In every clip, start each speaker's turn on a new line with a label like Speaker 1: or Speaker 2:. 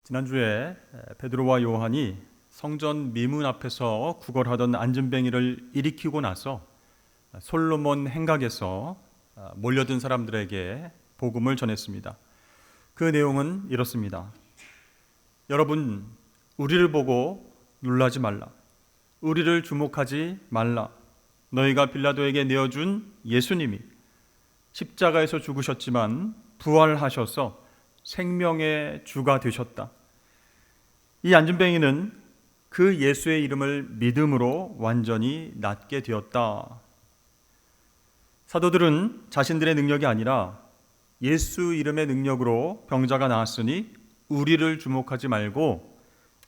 Speaker 1: 지난주에 베드로와 요한이 성전 미문 앞에서 구걸하던 안진뱅이를 일으키고 나서 솔로몬 행각에서 몰려든 사람들에게 복음을 전했습니다. 그 내용은 이렇습니다. 여러분, 우리를 보고 놀라지 말라. 우리를 주목하지 말라. 너희가 빌라도에게 내어준 예수님이 십자가에서 죽으셨지만 부활하셔서 생명의 주가 되셨다. 이 안진뱅이는 그 예수의 이름을 믿음으로 완전히 낫게 되었다. 사도들은 자신들의 능력이 아니라 예수 이름의 능력으로 병자가 나았으니 우리를 주목하지 말고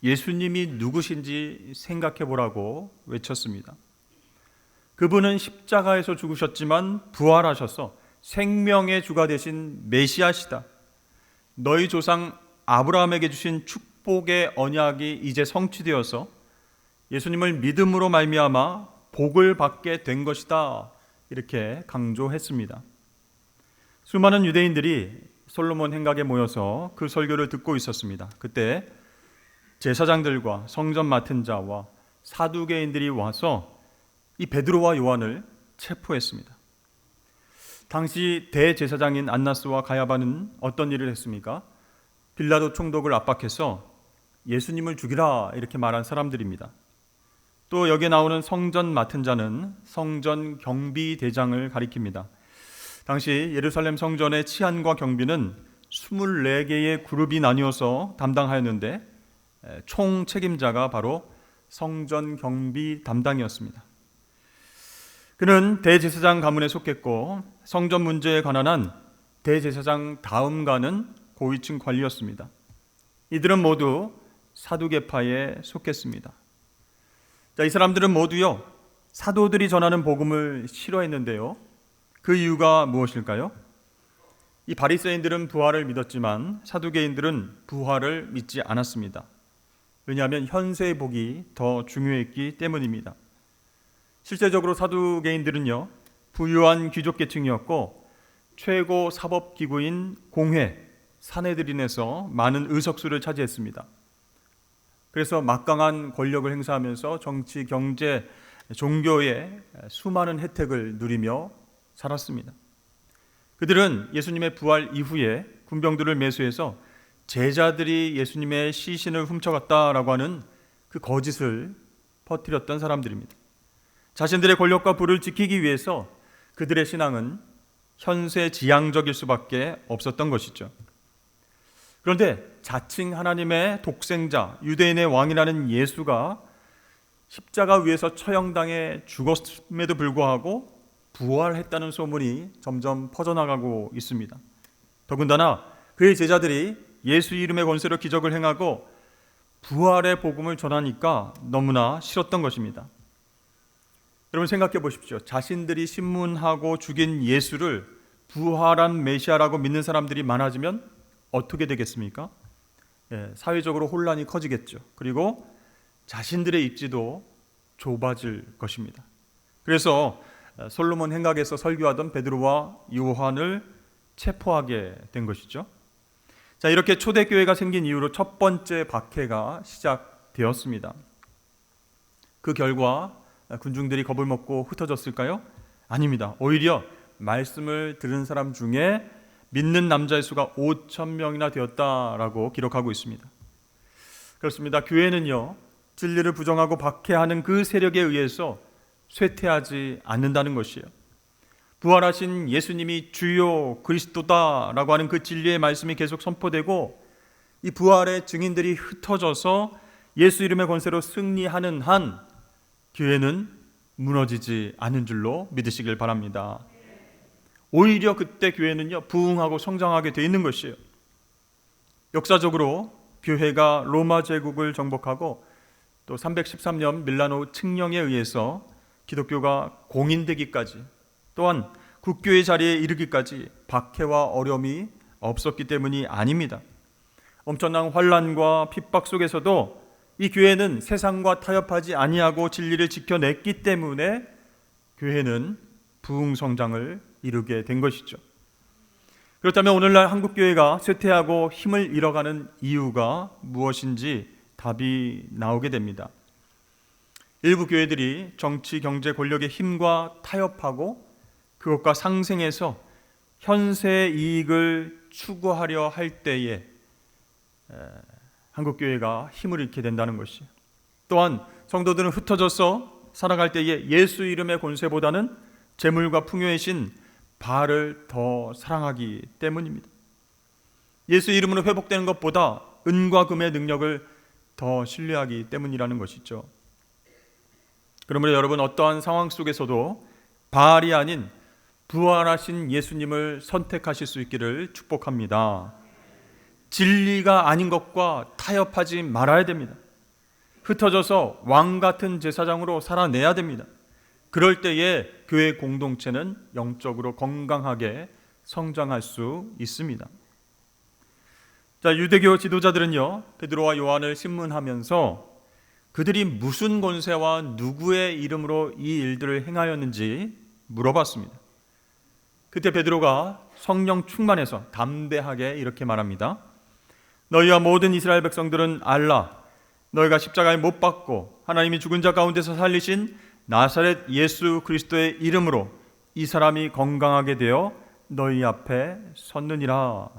Speaker 1: 예수님이 누구신지 생각해 보라고 외쳤습니다. 그분은 십자가에서 죽으셨지만 부활하셔서 생명의 주가 되신 메시아시다. 너희 조상 아브라함에게 주신 축복의 언약이 이제 성취되어서 예수님을 믿음으로 말미암아 복을 받게 된 것이다. 이렇게 강조했습니다. 수많은 유대인들이 솔로몬 행각에 모여서 그 설교를 듣고 있었습니다. 그때 제사장들과 성전 맡은 자와 사두개인들이 와서 이 베드로와 요한을 체포했습니다. 당시 대제사장인 안나스와 가야바는 어떤 일을 했습니까? 빌라도 총독을 압박해서 예수님을 죽이라 이렇게 말한 사람들입니다. 또 여기에 나오는 성전 맡은 자는 성전 경비대장을 가리킵니다. 당시 예루살렘 성전의 치안과 경비는 24개의 그룹이 나뉘어서 담당하였는데 총 책임자가 바로 성전 경비 담당이었습니다. 그는 대제사장 가문에 속했고 성전 문제에 관한 한 대제사장 다음가는 고위층 관리였습니다. 이들은 모두 사두개파에 속했습니다. 이 사람들은 모두요 사도들이 전하는 복음을 싫어했는데요. 그 이유가 무엇일까요? 이 바리새인들은 부활을 믿었지만 사두개인들은 부활을 믿지 않았습니다. 왜냐하면 현세의 복이 더 중요했기 때문입니다. 실제적으로 사두개인들은요 부유한 귀족 계층이었고 최고 사법기구인 공회, 산헤드린에서 많은 의석수를 차지했습니다. 그래서 막강한 권력을 행사하면서 정치, 경제, 종교의 수많은 혜택을 누리며 살았습니다. 그들은 예수님의 부활 이후에 군병들을 매수해서 제자들이 예수님의 시신을 훔쳐갔다라고 하는 그 거짓을 퍼뜨렸던 사람들입니다. 자신들의 권력과 부를 지키기 위해서 그들의 신앙은 현세 지향적일 수밖에 없었던 것이죠. 그런데 자칭 하나님의 독생자, 유대인의 왕이라는 예수가 십자가 위에서 처형당해 죽었음에도 불구하고 부활했다는 소문이 점점 퍼져나가고 있습니다. 더군다나 그의 제자들이 예수 이름의 권세로 기적을 행하고 부활의 복음을 전하니까 너무나 싫었던 것입니다. 여러분 생각해 보십시오. 자신들이 신문하고 죽인 예수를 부활한 메시아라고 믿는 사람들이 많아지면 어떻게 되겠습니까? 사회적으로 혼란이 커지겠죠. 그리고 자신들의 입지도 좁아질 것입니다. 그래서 솔로몬 행각에서 설교하던 베드로와 요한을 체포하게 된 것이죠. 자, 이렇게 초대교회가 생긴 이후로 첫 번째 박해가 시작되었습니다. 그 결과 군중들이 겁을 먹고 흩어졌을까요? 아닙니다. 오히려 말씀을 들은 사람 중에 믿는 남자의 수가 5,000명이나 되었다라고 기록하고 있습니다. 그렇습니다. 교회는요 진리를 부정하고 박해하는 그 세력에 의해서 쇠퇴하지 않는다는 것이에요. 부활하신 예수님이 주요 그리스도다라고 하는 그 진리의 말씀이 계속 선포되고 이 부활의 증인들이 흩어져서 예수 이름의 권세로 승리하는 한 교회는 무너지지 않은 줄로 믿으시길 바랍니다. 오히려 그때 교회는요 부흥하고 성장하게 돼 있는 것이에요. 역사적으로 교회가 로마 제국을 정복하고 또 313년 밀라노 칙령에 의해서 기독교가 공인되기까지 또한 국교의 자리에 이르기까지 박해와 어려움이 없었기 때문이 아닙니다. 엄청난 환난과 핍박 속에서도 이 교회는 세상과 타협하지 아니하고 진리를 지켜냈기 때문에 교회는 부흥 성장을 이루게 된 것이죠. 그렇다면 오늘날 한국교회가 쇠퇴하고 힘을 잃어가는 이유가 무엇인지 답이 나오게 됩니다. 일부 교회들이 정치, 경제, 권력의 힘과 타협하고 그것과 상생해서 현세의 이익을 추구하려 할 때에 한국교회가 힘을 잃게 된다는 것이에요. 또한 성도들은 흩어져서 살아갈 때에 예수 이름의 권세보다는 재물과 풍요의 신 바알을 더 사랑하기 때문입니다. 예수 이름으로 회복되는 것보다 은과 금의 능력을 더 신뢰하기 때문이라는 것이죠. 그러므로 여러분, 어떠한 상황 속에서도 바알이 아닌 부활하신 예수님을 선택하실 수 있기를 축복합니다. 진리가 아닌 것과 타협하지 말아야 됩니다. 흩어져서 왕 같은 제사장으로 살아내야 됩니다. 그럴 때에 교회 공동체는 영적으로 건강하게 성장할 수 있습니다. 자, 유대교 지도자들은요, 베드로와 요한을 신문하면서 그들이 무슨 권세와 누구의 이름으로 이 일들을 행하였는지 물어봤습니다. 그때 베드로가 성령 충만해서 담대하게 이렇게 말합니다. 너희와 모든 이스라엘 백성들은 알라, 너희가 십자가에 못 박고 하나님이 죽은 자 가운데서 살리신 나사렛 예수 그리스도의 이름으로 이 사람이 건강하게 되어 너희 앞에 섰느니라.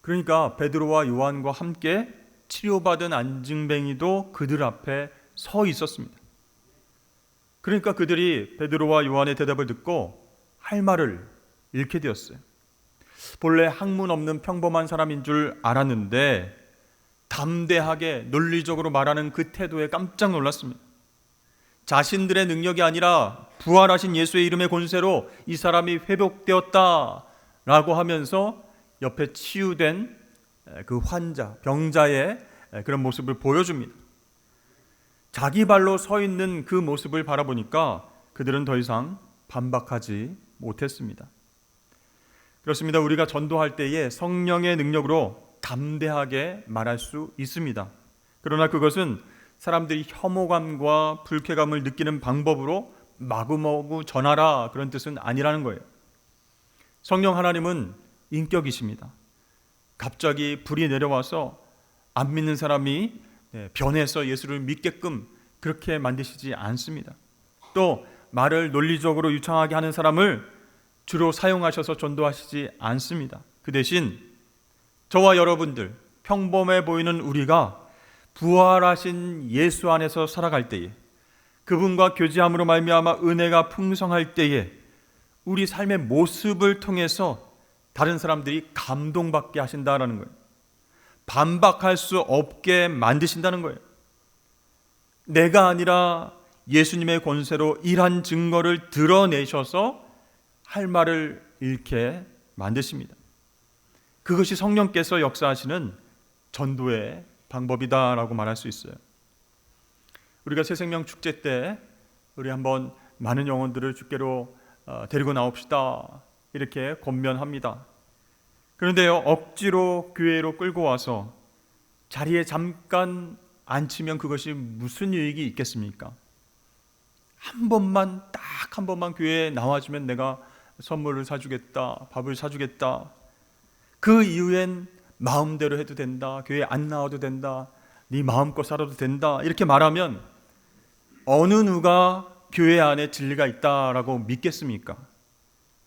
Speaker 1: 그러니까 베드로와 요한과 함께 치료받은 안징뱅이도 그들 앞에 서 있었습니다. 그러니까 그들이 베드로와 요한의 대답을 듣고 할 말을 잃게 되었어요. 본래 학문 없는 평범한 사람인 줄 알았는데 담대하게 논리적으로 말하는 그 태도에 깜짝 놀랐습니다. 자신들의 능력이 아니라 부활하신 예수의 이름의 권세로 이 사람이 회복되었다라고 하면서 옆에 치유된 그 환자, 병자의 그런 모습을 보여줍니다. 자기 발로 서 있는 그 모습을 바라보니까 그들은 더 이상 반박하지 못했습니다. 그렇습니다. 우리가 전도할 때에 성령의 능력으로 담대하게 말할 수 있습니다. 그러나 그것은 사람들이 혐오감과 불쾌감을 느끼는 방법으로 마구마구 전하라, 그런 뜻은 아니라는 거예요. 성령 하나님은 인격이십니다. 갑자기 불이 내려와서 안 믿는 사람이 변해서 예수를 믿게끔 그렇게 만드시지 않습니다. 또 말을 논리적으로 유창하게 하는 사람을 주로 사용하셔서 전도하시지 않습니다. 그 대신 저와 여러분들, 평범해 보이는 우리가 부활하신 예수 안에서 살아갈 때에, 그분과 교제함으로 말미암아 은혜가 풍성할 때에 우리 삶의 모습을 통해서 다른 사람들이 감동받게 하신다라는 거예요. 반박할 수 없게 만드신다는 거예요. 내가 아니라 예수님의 권세로 일한 증거를 드러내셔서 할 말을 잃게 만드십니다. 그것이 성령께서 역사하시는 전도의 방법이다라고 말할 수 있어요. 우리가 새생명 축제 때 우리 한번 많은 영혼들을 주께로 데리고 나옵시다, 이렇게 권면합니다. 그런데요, 억지로 교회로 끌고 와서 자리에 잠깐 앉히면 그것이 무슨 유익이 있겠습니까? 한 번만, 딱 한 번만 교회에 나와주면 내가 선물을 사주겠다, 밥을 사주겠다, 그 이후엔 마음대로 해도 된다, 교회 안 나와도 된다, 네 마음껏 살아도 된다, 이렇게 말하면 어느 누가 교회 안에 진리가 있다라고 믿겠습니까?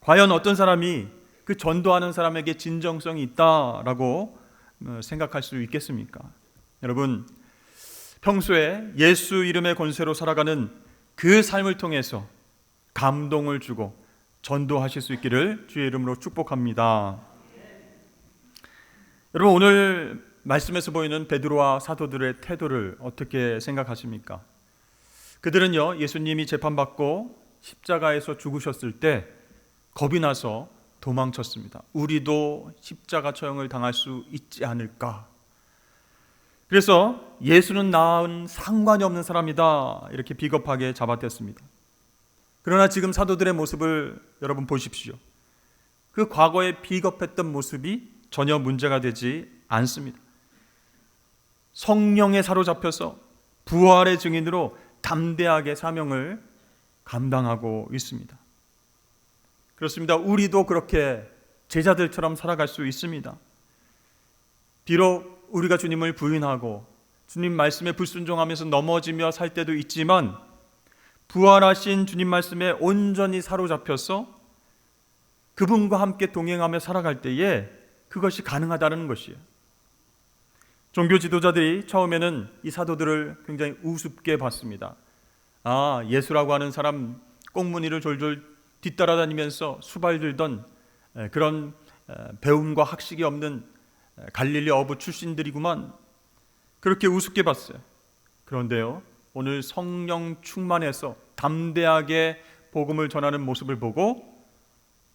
Speaker 1: 과연 어떤 사람이 그 전도하는 사람에게 진정성이 있다라고 생각할 수 있겠습니까? 여러분, 평소에 예수 이름의 권세로 살아가는 그 삶을 통해서 감동을 주고 전도하실 수 있기를 주의 이름으로 축복합니다. 여러분, 오늘 말씀에서 보이는 베드로와 사도들의 태도를 어떻게 생각하십니까? 그들은요, 예수님이 재판받고 십자가에서 죽으셨을 때 겁이 나서 도망쳤습니다. 우리도 십자가 처형을 당할 수 있지 않을까? 그래서 예수는 나와는 상관이 없는 사람이다, 이렇게 비겁하게 잡아댔습니다. 그러나 지금 사도들의 모습을 여러분 보십시오. 그 과거에 비겁했던 모습이 전혀 문제가 되지 않습니다. 성령에 사로잡혀서 부활의 증인으로 담대하게 사명을 감당하고 있습니다. 그렇습니다. 우리도 그렇게 제자들처럼 살아갈 수 있습니다. 비록 우리가 주님을 부인하고 주님 말씀에 불순종하면서 넘어지며 살 때도 있지만 부활하신 주님 말씀에 온전히 사로잡혀서 그분과 함께 동행하며 살아갈 때에 그것이 가능하다는 것이에요. 종교 지도자들이 처음에는 이 사도들을 굉장히 우습게 봤습니다. 예수라고 하는 사람 꽁무니를 졸졸 뒤따라다니면서 수발 들던 그런 배움과 학식이 없는 갈릴리 어부 출신들이구만, 그렇게 우습게 봤어요. 그런데요, 오늘 성령 충만해서 담대하게 복음을 전하는 모습을 보고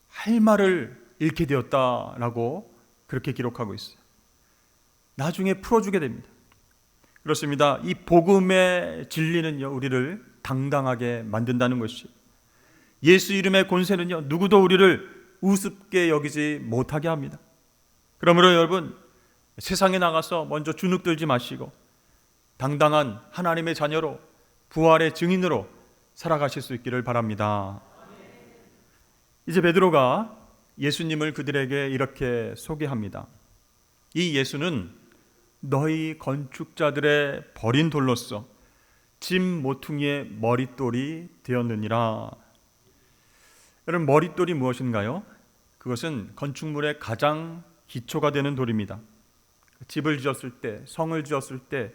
Speaker 1: 할 말을 잃게 되었다라고 그렇게 기록하고 있어요. 나중에 풀어주게 됩니다. 그렇습니다. 이 복음의 진리는요, 우리를 당당하게 만든다는 것이, 예수 이름의 권세는요, 누구도 우리를 우습게 여기지 못하게 합니다. 그러므로 여러분, 세상에 나가서 먼저 주눅 들지 마시고 당당한 하나님의 자녀로 부활의 증인으로 살아가실 수 있기를 바랍니다. 이제 베드로가 예수님을 그들에게 이렇게 소개합니다. 이 예수는 너희 건축자들의 버린 돌로서 짐 모퉁이의 머릿돌이 되었느니라. 여러분, 머릿돌이 무엇인가요? 그것은 건축물의 가장 기초가 되는 돌입니다. 집을 지었을 때, 성을 지었을 때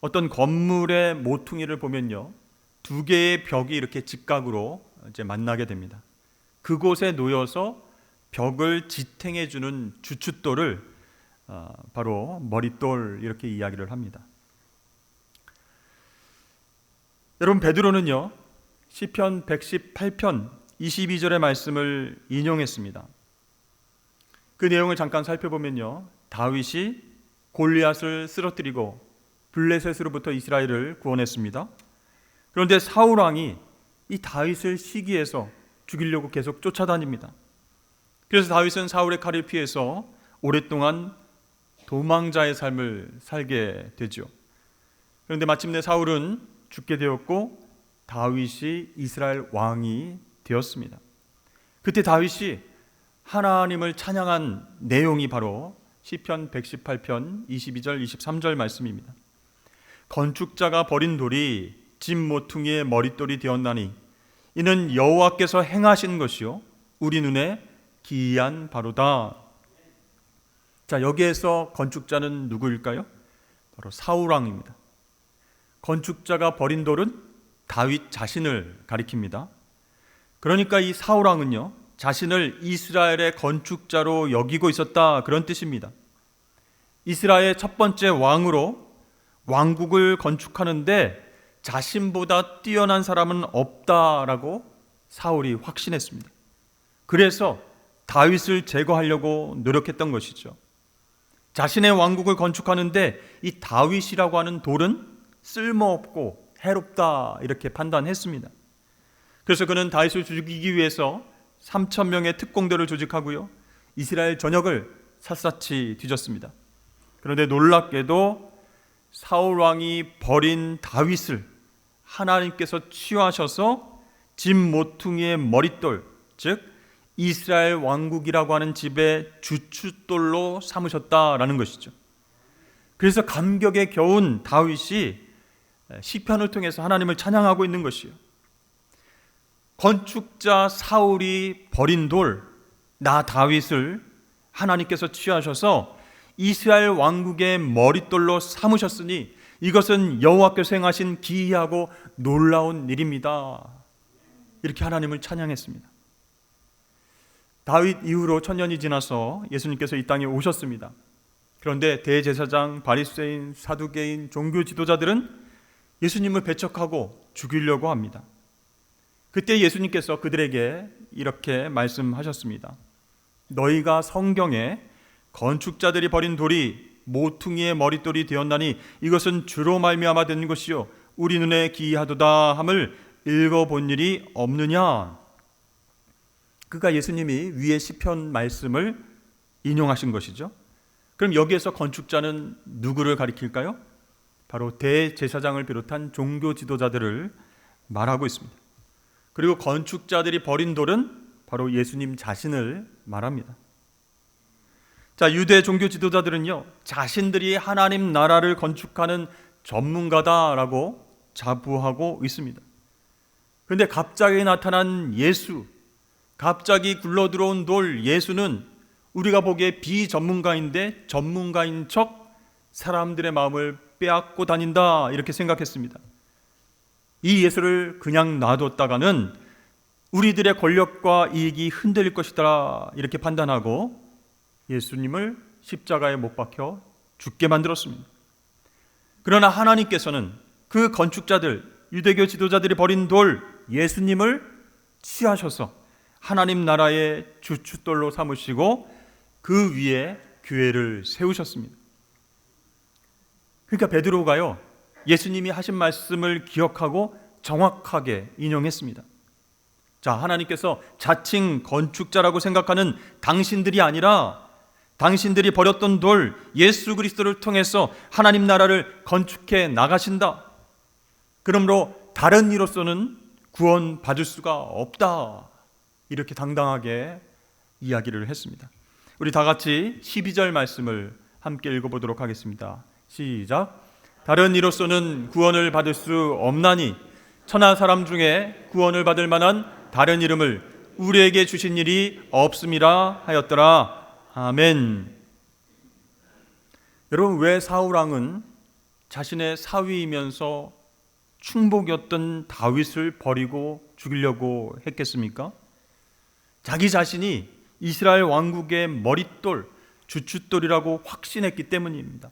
Speaker 1: 어떤 건물의 모퉁이를 보면요, 두 개의 벽이 이렇게 직각으로 이제 만나게 됩니다. 그곳에 놓여서 벽을 지탱해 주는 주춧돌을 바로 머릿돌, 이렇게 이야기를 합니다. 여러분, 베드로는요, 시편 118편 22절의 말씀을 인용했습니다. 그 내용을 잠깐 살펴보면요, 다윗이 골리앗을 쓰러뜨리고 블레셋으로부터 이스라엘을 구원했습니다. 그런데 사울 왕이 이 다윗을 시기해서 죽이려고 계속 쫓아다닙니다. 그래서 다윗은 사울의 칼을 피해서 오랫동안 도망자의 삶을 살게 되죠. 그런데 마침내 사울은 죽게 되었고 다윗이 이스라엘 왕이 되었습니다. 그때 다윗이 하나님을 찬양한 내용이 바로 시편 118편 22절 23절 말씀입니다. 건축자가 버린 돌이 집 모퉁이의 머릿돌이 되었나니 이는 여호와께서 행하신 것이요 우리 눈에 기이한 바로다. 자, 여기에서 건축자는 누구일까요? 바로 사울 왕입니다. 건축자가 버린 돌은 다윗 자신을 가리킵니다. 그러니까 이 사울 왕은요, 자신을 이스라엘의 건축자로 여기고 있었다, 그런 뜻입니다. 이스라엘의 첫 번째 왕으로 왕국을 건축하는데 자신보다 뛰어난 사람은 없다라고 사울이 확신했습니다. 그래서 다윗을 제거하려고 노력했던 것이죠. 자신의 왕국을 건축하는데 이 다윗이라고 하는 돌은 쓸모없고 해롭다, 이렇게 판단했습니다. 그래서 그는 다윗을 죽이기 위해서 3,000명의 특공대를 조직하고요, 이스라엘 전역을 샅샅이 뒤졌습니다. 그런데 놀랍게도 사울 왕이 버린 다윗을 하나님께서 치유하셔서 집 모퉁이의 머릿돌, 즉 이스라엘 왕국이라고 하는 집의 주춧돌로 삼으셨다라는 것이죠. 그래서 감격에 겨운 다윗이 시편을 통해서 하나님을 찬양하고 있는 것이에요. 건축자 사울이 버린 돌, 나 다윗을 하나님께서 취하셔서 이스라엘 왕국의 머릿돌로 삼으셨으니 이것은 여호와께서 행하신 기이하고 놀라운 일입니다. 이렇게 하나님을 찬양했습니다. 다윗 이후로 1000년이 지나서 예수님께서 이 땅에 오셨습니다. 그런데 대제사장, 바리새인, 사두개인, 종교 지도자들은 예수님을 배척하고 죽이려고 합니다. 그때 예수님께서 그들에게 이렇게 말씀하셨습니다. 너희가 성경에 건축자들이 버린 돌이 모퉁이의 머릿돌이 되었나니 이것은 주로 말미암아 된 것이요 우리 눈에 기이하도다 함을 읽어본 일이 없느냐. 그가 예수님이 위의 시편 말씀을 인용하신 것이죠. 그럼 여기에서 건축자는 누구를 가리킬까요? 바로 대제사장을 비롯한 종교 지도자들을 말하고 있습니다. 그리고 건축자들이 버린 돌은 바로 예수님 자신을 말합니다. 자, 유대 종교 지도자들은요, 자신들이 하나님 나라를 건축하는 전문가다라고 자부하고 있습니다. 그런데 갑자기 나타난 예수, 갑자기 굴러들어온 돌 예수는 우리가 보기에 비전문가인데 전문가인 척 사람들의 마음을 빼앗고 다닌다, 이렇게 생각했습니다. 이 예수를 그냥 놔뒀다가는 우리들의 권력과 이익이 흔들릴 것이다, 이렇게 판단하고 예수님을 십자가에 못 박혀 죽게 만들었습니다. 그러나 하나님께서는 그 건축자들, 유대교 지도자들이 버린 돌 예수님을 취하셔서 하나님 나라의 주춧돌로 삼으시고 그 위에 교회를 세우셨습니다. 그러니까 베드로가요, 예수님이 하신 말씀을 기억하고 정확하게 인용했습니다. 자, 하나님께서 자칭 건축자라고 생각하는 당신들이 아니라 당신들이 버렸던 돌 예수 그리스도를 통해서 하나님 나라를 건축해 나가신다. 그러므로 다른 이로서는 구원 받을 수가 없다, 이렇게 당당하게 이야기를 했습니다. 우리 다 같이 12절 말씀을 함께 읽어보도록 하겠습니다. 시작. 다른 이로서는 구원을 받을 수 없나니 천하 사람 중에 구원을 받을 만한 다른 이름을 우리에게 주신 일이 없음이라 하였더라. 아멘. 여러분, 왜 사울왕은 자신의 사위이면서 충복이었던 다윗을 버리고 죽이려고 했겠습니까? 자기 자신이 이스라엘 왕국의 머릿돌, 주춧돌이라고 확신했기 때문입니다.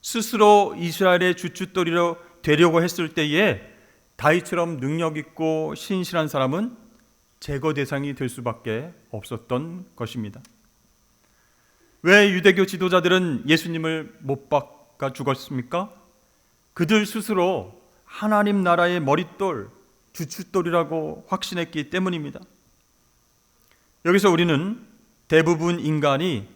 Speaker 1: 스스로 이스라엘의 주춧돌이로 되려고 했을 때에 다윗처럼 능력 있고 신실한 사람은 제거 대상이 될 수밖에 없었던 것입니다. 왜 유대교 지도자들은 예수님을 못 박아 죽었습니까? 그들 스스로 하나님 나라의 머릿돌, 주춧돌이라고 확신했기 때문입니다. 여기서 우리는 대부분 인간이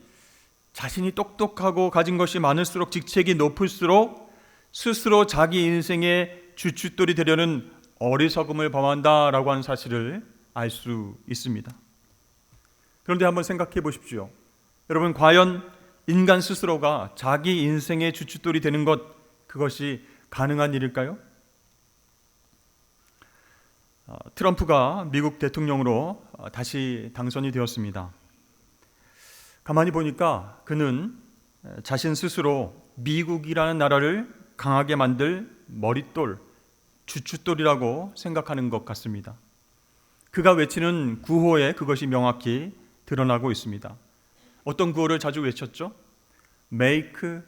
Speaker 1: 자신이 똑똑하고 가진 것이 많을수록, 직책이 높을수록 스스로 자기 인생의 주춧돌이 되려는 어리석음을 범한다라고 하는 사실을 알 수 있습니다. 그런데 한번 생각해 보십시오. 여러분, 과연 인간 스스로가 자기 인생의 주춧돌이 되는 것, 그것이 가능한 일일까요? 트럼프가 미국 대통령으로 다시 당선이 되었습니다. 가만히 보니까 그는 자신 스스로 미국이라는 나라를 강하게 만들 머릿돌, 주춧돌이라고 생각하는 것 같습니다. 그가 외치는 구호에 그것이 명확히 드러나고 있습니다. 어떤 구호를 자주 외쳤죠? Make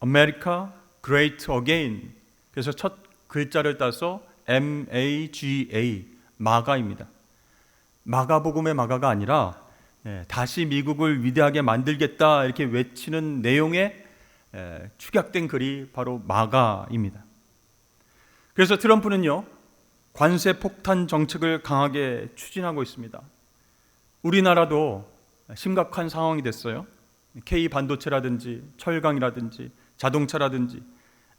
Speaker 1: America Great Again. 그래서 첫 글자를 따서 MAGA, 마가입니다. 마가복음의 마가가 아니라 다시 미국을 위대하게 만들겠다, 이렇게 외치는 내용의 축약된 글이 바로 마가입니다. 그래서 트럼프는요, 관세 폭탄 정책을 강하게 추진하고 있습니다. 우리나라도 심각한 상황이 됐어요. K 반도체라든지 철강이라든지 자동차라든지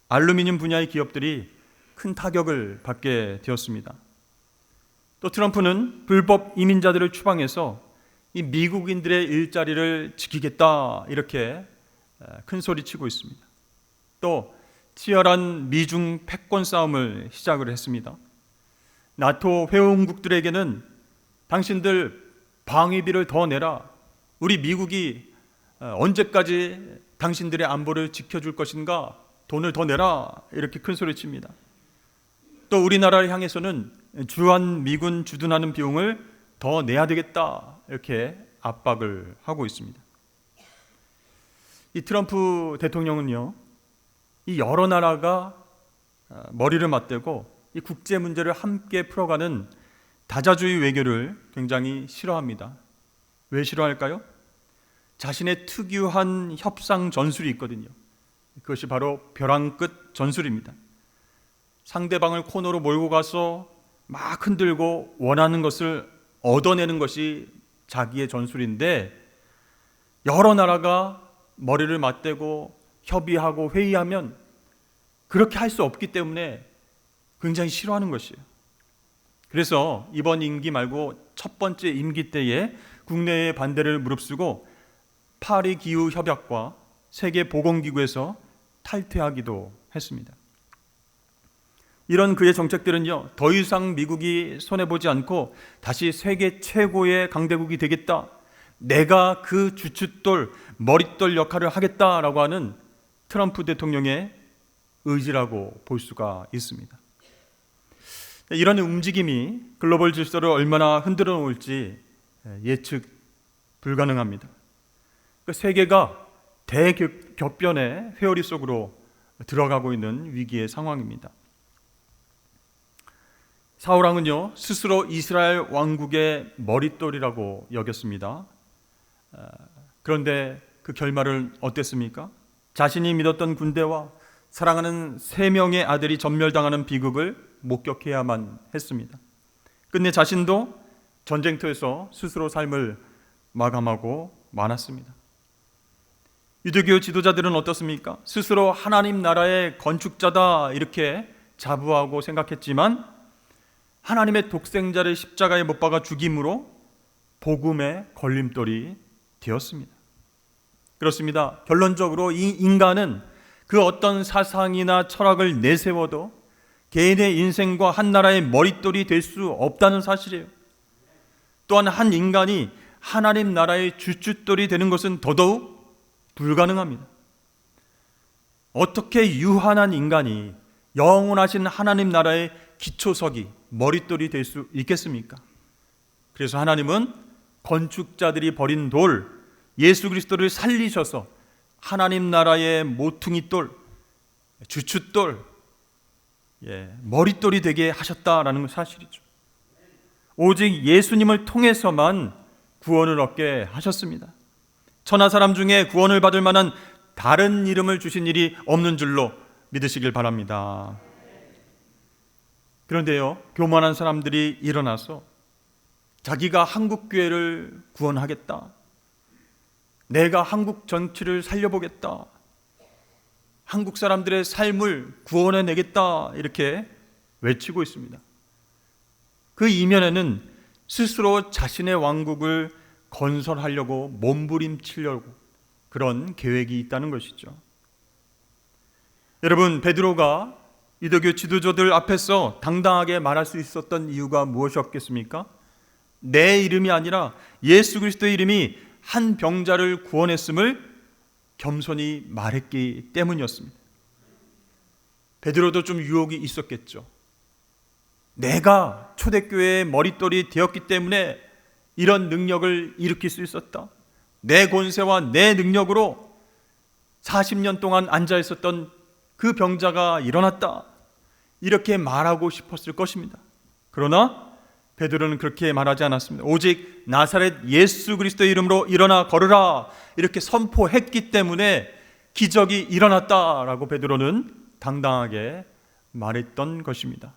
Speaker 1: 알루미늄 분야의 기업들이 큰 타격을 받게 되었습니다. 또 트럼프는 불법 이민자들을 추방해서 이 미국인들의 일자리를 지키겠다, 이렇게 큰 소리치고 있습니다. 또 치열한 미중 패권 싸움을 시작을 했습니다. 나토 회원국들에게는 당신들 방위비를 더 내라, 우리 미국이 언제까지 당신들의 안보를 지켜줄 것인가, 돈을 더 내라, 이렇게 큰 소리칩니다. 또 우리나라를 향해서는 주한 주둔하는 비용을 더 내야 되겠다, 이렇게 압박을 하고 있습니다. 이 트럼프 대통령은요, 이 여러 나라가 머리를 맞대고 이 국제 문제를 함께 풀어가는 다자주의 외교를 굉장히 싫어합니다. 왜 싫어할까요? 자신의 특유한 협상 전술이 있거든요. 그것이 바로 벼랑 끝 전술입니다. 상대방을 코너로 몰고 가서 막 흔들고 원하는 것을 얻어내는 것이 자기의 전술인데, 여러 나라가 머리를 맞대고 협의하고 회의하면 그렇게 할 수 없기 때문에 굉장히 싫어하는 것이에요. 그래서 이번 임기 말고 첫 번째 임기 때에 국내의 반대를 무릅쓰고 파리 기후 협약과 세계 보건기구에서 탈퇴하기도 했습니다. 이런 그의 정책들은요, 더 이상 미국이 손해보지 않고 다시 세계 최고의 강대국이 되겠다, 내가 그 주춧돌, 머릿돌 역할을 하겠다라고 하는 트럼프 대통령의 의지라고 볼 수가 있습니다. 이런 움직임이 글로벌 질서를 얼마나 흔들어 놓을지 예측 불가능합니다. 세계가 대격변의 회오리 속으로 들어가고 있는 위기의 상황입니다. 사울왕은요, 스스로 이스라엘 왕국의 머릿돌이라고 여겼습니다. 그런데 그 결말은 어땠습니까? 자신이 믿었던 군대와 사랑하는 3명의 아들이 전멸당하는 비극을 목격해야만 했습니다. 끝내 자신도 전쟁터에서 스스로 삶을 마감하고 말았습니다. 유대교 지도자들은 어떻습니까? 스스로 하나님 나라의 건축자다 이렇게 자부하고 생각했지만 하나님의 독생자를 십자가에 못 박아 죽임으로 복음의 걸림돌이 되었습니다. 그렇습니다. 결론적으로 이 인간은 그 어떤 사상이나 철학을 내세워도 개인의 인생과 한 나라의 머릿돌이 될 수 없다는 사실이에요. 또한 한 인간이 하나님 나라의 주춧돌이 되는 것은 더더욱 불가능합니다. 어떻게 유한한 인간이 영원하신 하나님 나라의 기초석이 머릿돌이 될 수 있겠습니까? 그래서 하나님은 건축자들이 버린 돌, 예수 그리스도를 살리셔서 하나님 나라의 모퉁이돌, 주춧돌, 머릿돌이 되게 하셨다라는 사실이죠. 오직 예수님을 통해서만 구원을 얻게 하셨습니다. 천하 사람 중에 구원을 받을 만한 다른 이름을 주신 일이 없는 줄로 믿으시길 바랍니다. 그런데요, 교만한 사람들이 일어나서 자기가 한국교회를 구원하겠다, 내가 한국 정치를 살려보겠다, 한국 사람들의 삶을 구원해내겠다 이렇게 외치고 있습니다. 그 이면에는 스스로 자신의 왕국을 건설하려고 몸부림치려고 그런 계획이 있다는 것이죠. 여러분, 베드로가 유대교 지도자들 앞에서 당당하게 말할 수 있었던 이유가 무엇이었겠습니까? 내 이름이 아니라 예수 그리스도의 이름이 한 병자를 구원했음을 겸손히 말했기 때문이었습니다. 베드로도 좀 유혹이 있었겠죠. 내가 초대교회의 머릿돌이 되었기 때문에 이런 능력을 일으킬 수 있었다. 내 권세와 내 능력으로 40년 동안 앉아 있었던 그 병자가 일어났다, 이렇게 말하고 싶었을 것입니다. 그러나 베드로는 그렇게 말하지 않았습니다. 오직 나사렛 예수 그리스도의 이름으로 일어나 걸으라 이렇게 선포했기 때문에 기적이 일어났다라고 베드로는 당당하게 말했던 것입니다.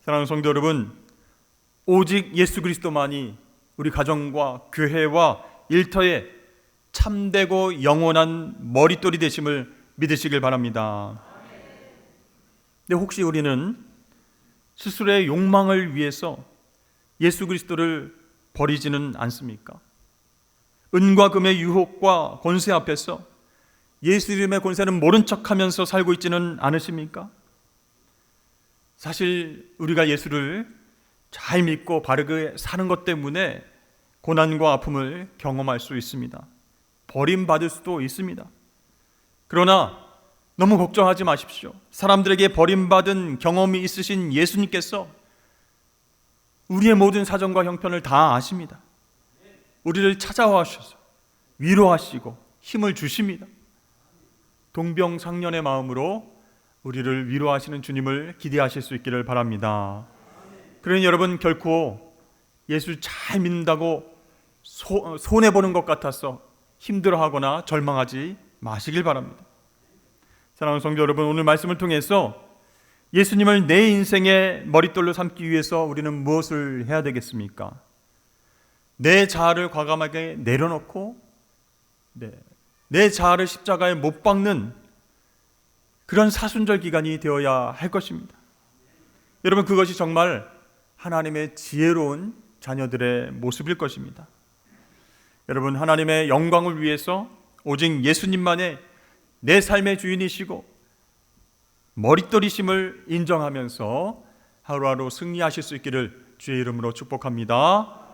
Speaker 1: 사랑하는 성도 여러분, 오직 예수 그리스도만이 우리 가정과 교회와 일터에 참되고 영원한 머릿돌이 되심을 믿으시길 바랍니다. 근데 혹시 우리는 스스로의 욕망을 위해서 예수 그리스도를 버리지는 않습니까? 은과 금의 유혹과 권세 앞에서 예수 이름의 권세는 모른 척하면서 살고 있지는 않으십니까? 사실 우리가 예수를 잘 믿고 바르게 사는 것 때문에 고난과 아픔을 경험할 수 있습니다. 버림받을 수도 있습니다. 그러나 너무 걱정하지 마십시오. 사람들에게 버림받은 경험이 있으신 예수님께서 우리의 모든 사정과 형편을 다 아십니다. 우리를 찾아와 주셔서 위로하시고 힘을 주십니다. 동병상련의 마음으로 우리를 위로하시는 주님을 기대하실 수 있기를 바랍니다. 그러니 여러분, 결코 예수 잘 믿는다고 손해보는 것 같아서 힘들어하거나 절망하지 마시길 바랍니다. 사랑하는 성도 여러분, 오늘 말씀을 통해서 예수님을 내 인생의 머릿돌로 삼기 위해서 우리는 무엇을 해야 되겠습니까? 내 자아를 과감하게 내려놓고 내 자아를 십자가에 못 박는 그런 사순절 기간이 되어야 할 것입니다. 여러분, 그것이 정말 하나님의 지혜로운 자녀들의 모습일 것입니다. 여러분, 하나님의 영광을 위해서 오직 예수님만의 내 삶의 주인이시고 머릿돌이심을 인정하면서 하루하루 승리하실 수 있기를 주의 이름으로 축복합니다.